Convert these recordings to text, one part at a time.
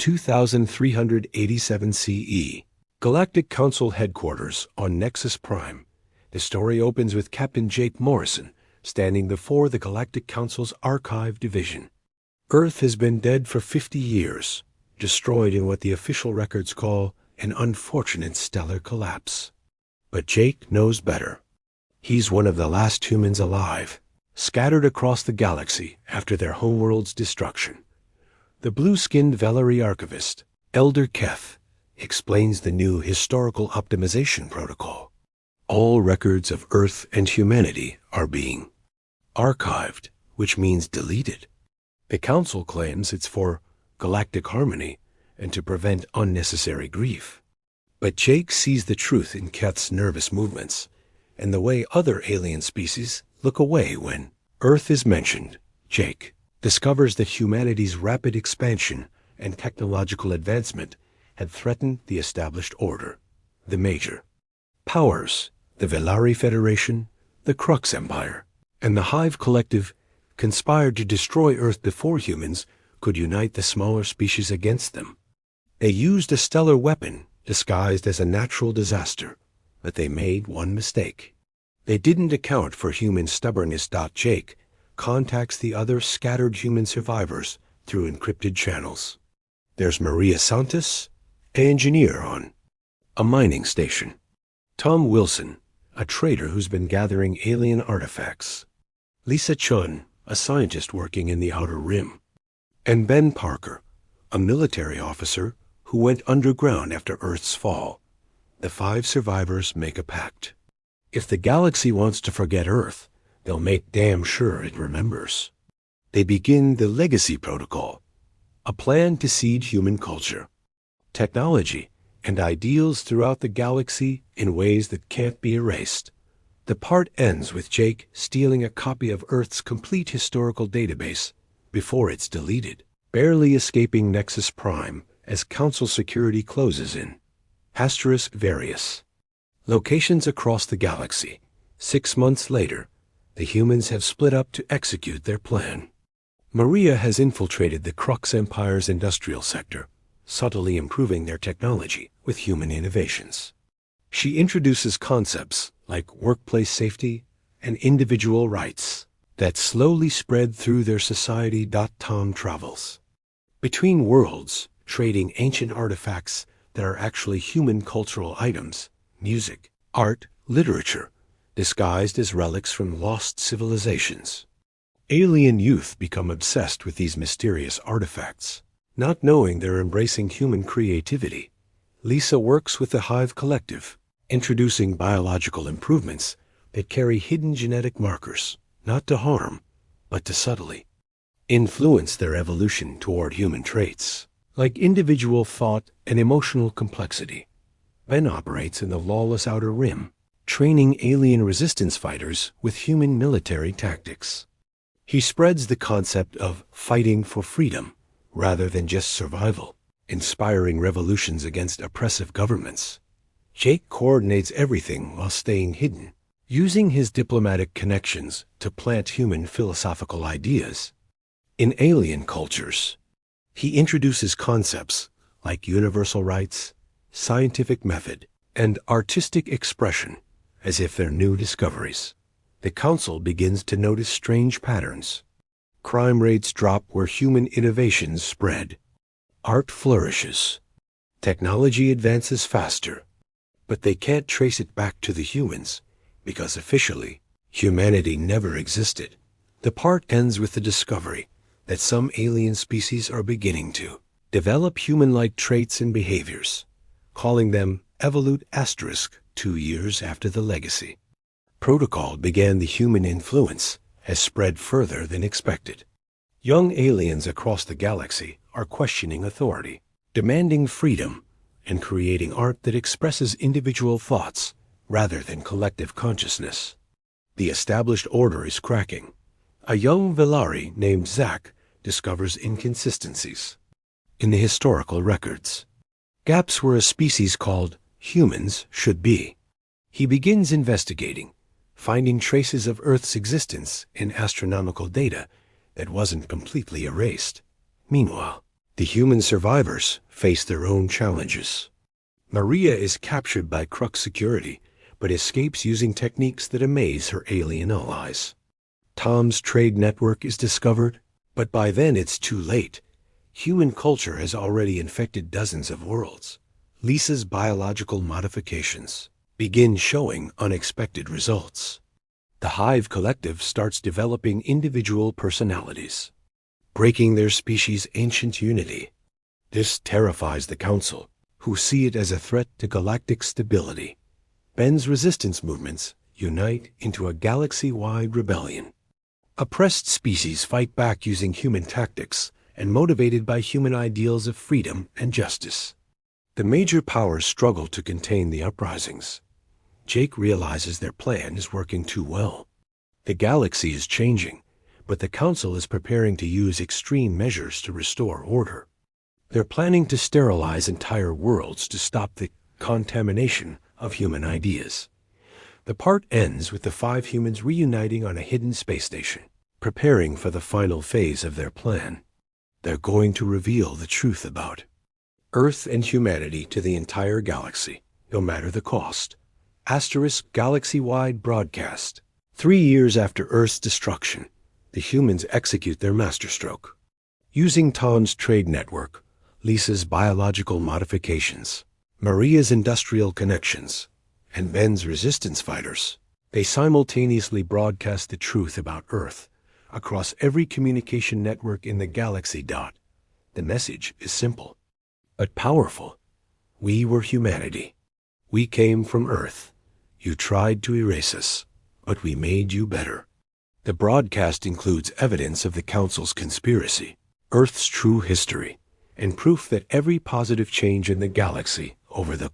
2387 CE. Galactic Council Headquarters on Nexus Prime. The story opens with Captain Jake Morrison standing before the Galactic Council's Archive Division. Earth has been dead for 50 years, destroyed in what the official records call an unfortunate stellar collapse. But Jake knows better. He's one of the last humans alive, scattered across the galaxy after their homeworld's destruction. The blue-skinned Valerie archivist, Elder Keth, explains the new historical optimization protocol. All records of Earth and humanity are being archived, which means deleted. The Council claims it's for galactic harmony and to prevent unnecessary grief. But Jake sees the truth in Keth's nervous movements and the way other alien species look away when Earth is mentioned. Jake discovers that humanity's rapid expansion and technological advancement had threatened the established order. The major powers, the Velari Federation, the Crux Empire, and the Hive Collective, conspired to destroy Earth before humans could unite the smaller species against them. They used a stellar weapon disguised as a natural disaster, but they made one mistake. They didn't account for human stubbornness. Jake contacts the other scattered human survivors through encrypted channels. There's Maria Santos, an engineer on a mining station. Tom Wilson, a trader who's been gathering alien artifacts. Lisa Chun, a scientist working in the Outer Rim. And Ben Parker, a military officer who went underground after Earth's fall. The 5 survivors make a pact. If the galaxy wants to forget Earth, they'll make damn sure it remembers. They begin the Legacy Protocol, a plan to seed human culture, technology, and ideals throughout the galaxy in ways that can't be erased. The part ends with Jake stealing a copy of Earth's complete historical database before it's deleted, barely escaping Nexus Prime as Council security closes in. Asterisk Various. Locations across the galaxy. 6 months later, the humans have split up to execute their plan. Maria has infiltrated the Crux Empire's industrial sector, subtly improving their technology with human innovations. She introduces concepts like workplace safety and individual rights that slowly spread through their society. Tom travels between worlds, trading ancient artifacts that are actually human cultural items, music, art, literature, disguised as relics from lost civilizations. Alien youth become obsessed with these mysterious artifacts. Not knowing they're embracing human creativity, Lisa works with the Hive Collective, introducing biological improvements that carry hidden genetic markers, not to harm, but to subtly influence their evolution toward human traits, like individual thought and emotional complexity. Ben operates in the lawless Outer Rim, training alien resistance fighters with human military tactics. He spreads the concept of fighting for freedom rather than just survival, inspiring revolutions against oppressive governments. Jake coordinates everything while staying hidden, using his diplomatic connections to plant human philosophical ideas. In alien cultures, he introduces concepts like universal rights, scientific method, and artistic expression as if they're new discoveries. The Council begins to notice strange patterns. Crime rates drop where human innovations spread. Art flourishes. Technology advances faster. But they can't trace it back to the humans, because officially, humanity never existed. The part ends with the discovery that some alien species are beginning to develop human-like traits and behaviors, calling them Evolute * 2 years after the Legacy Protocol began. The human influence has spread further than expected. Young aliens across the galaxy are questioning authority, demanding freedom, and creating art that expresses individual thoughts rather than collective consciousness. The established order is cracking. A young Velari named Zach discovers inconsistencies in the historical records, gaps where a species called humans should be. He begins investigating, finding traces of Earth's existence in astronomical data that wasn't completely erased. Meanwhile, The human survivors face their own challenges. Maria is captured by Crux security, but escapes using techniques that amaze her alien allies. Tom's trade network is discovered, but by then it's too late. Human culture has already infected dozens of worlds. Lisa's biological modifications begin showing unexpected results. The Hive Collective starts developing individual personalities, breaking their species' ancient unity. This terrifies the Council, who see it as a threat to galactic stability. Ben's resistance movements unite into a galaxy-wide rebellion. Oppressed species fight back using human tactics and motivated by human ideals of freedom and justice. The major powers struggle to contain the uprisings. Jake realizes their plan is working too well. The galaxy is changing, but the Council is preparing to use extreme measures to restore order. They're planning to sterilize entire worlds to stop the contamination of human ideas. The part ends with the 5 humans reuniting on a hidden space station, preparing for the final phase of their plan. They're going to reveal the truth about Earth and humanity to the entire galaxy, no matter the cost. * galaxy-wide broadcast. 3 years after Earth's destruction, the humans execute their masterstroke. Using Tom's trade network, Lisa's biological modifications, Maria's industrial connections, and Ben's resistance fighters, they simultaneously broadcast the truth about Earth across every communication network in the galaxy. The message is simple, but powerful. We were humanity. We came from Earth. You tried to erase us, but we made you better. The broadcast includes evidence of the Council's conspiracy, Earth's true history, and proof that every positive change in the galaxy over the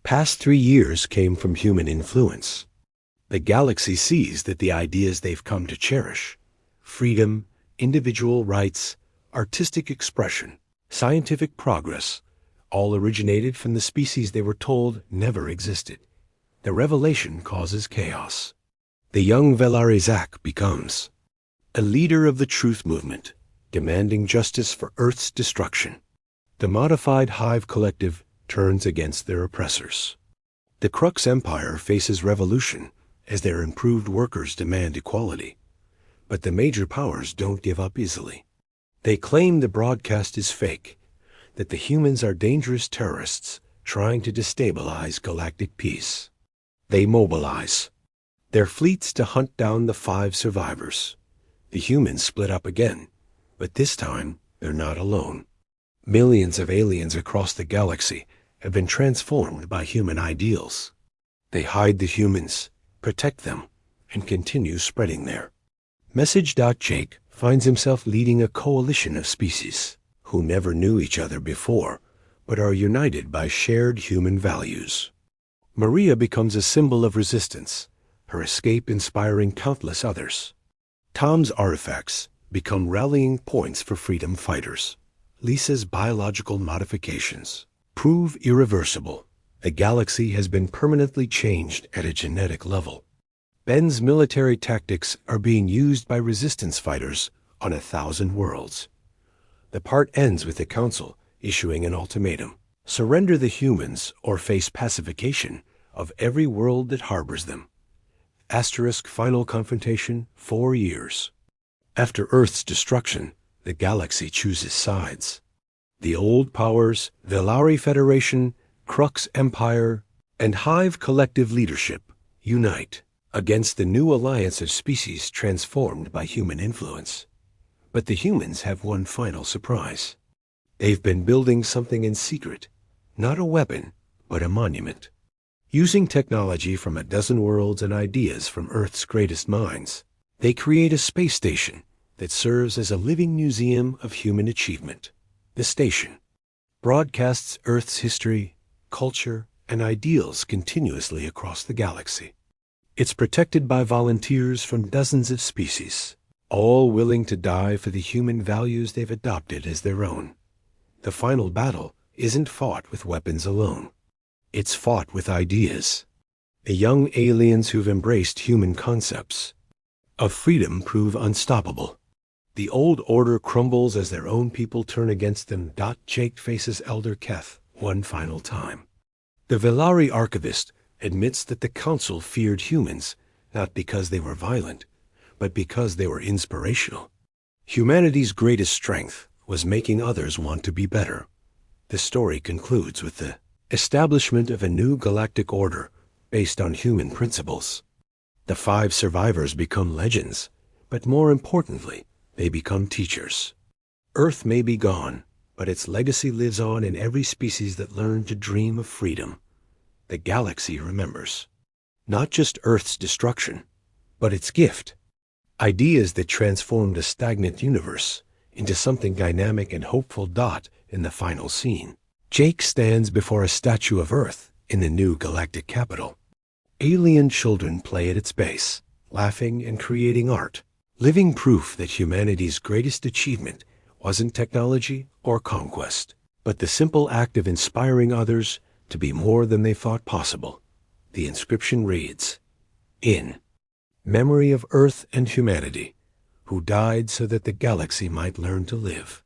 past 3 years came from human influence. The galaxy sees that the ideas they've come to cherish, freedom, individual rights, artistic expression, scientific progress, all originated from the species they were told never existed. The revelation causes chaos. The young Velarizak becomes a leader of the truth movement, demanding justice for Earth's destruction. The modified Hive Collective turns against their oppressors. The Crux Empire faces revolution as their improved workers demand equality. But the major powers don't give up easily. They claim the broadcast is fake, that the humans are dangerous terrorists trying to destabilize galactic peace. They mobilize their fleets to hunt down the 5 survivors. The humans split up again, but this time they're not alone. Millions of aliens across the galaxy have been transformed by human ideals. They hide the humans, protect them, and continue spreading their message. Jake finds himself leading a coalition of species who never knew each other before, but are united by shared human values. Maria becomes a symbol of resistance, her escape inspiring countless others. Tom's artifacts become rallying points for freedom fighters. Lisa's biological modifications prove irreversible. The galaxy has been permanently changed at a genetic level. Ben's military tactics are being used by resistance fighters on 1,000 worlds. The part ends with the Council issuing an ultimatum: surrender the humans or face pacification of every world that harbors them. Final confrontation, 4 years. After Earth's destruction, the galaxy chooses sides. The old powers, Velari Federation, Crux Empire, and Hive Collective leadership unite against the new alliance of species transformed by human influence. But the humans have one final surprise. They've been building something in secret, not a weapon, but a monument. Using technology from 12 worlds and ideas from Earth's greatest minds, they create a space station that serves as a living museum of human achievement. The station broadcasts Earth's history, culture, and ideals continuously across the galaxy. It's protected by volunteers from dozens of species, all willing to die for the human values they've adopted as their own. The final battle isn't fought with weapons alone. It's fought with ideas. The young aliens who've embraced human concepts of freedom prove unstoppable. The old order crumbles as their own people turn against them. Jake faces Elder Keth one final time. The Velari archivist admits that the council feared humans, not because they were violent, but because they were inspirational. Humanity's greatest strength was making others want to be better. The story concludes with the establishment of a new galactic order based on human principles. The 5 survivors become legends, but more importantly, they become teachers. Earth may be gone, but its legacy lives on in every species that learned to dream of freedom. The galaxy remembers. Not just Earth's destruction, but its gift. Ideas that transformed a stagnant universe into something dynamic and hopeful. In the final scene, Jake stands before a statue of Earth in the new galactic capital. Alien children play at its base, laughing and creating art, living proof that humanity's greatest achievement wasn't technology or conquest, but the simple act of inspiring others to be more than they thought possible. The inscription reads, "In memory of Earth and humanity, who died so that the galaxy might learn to live."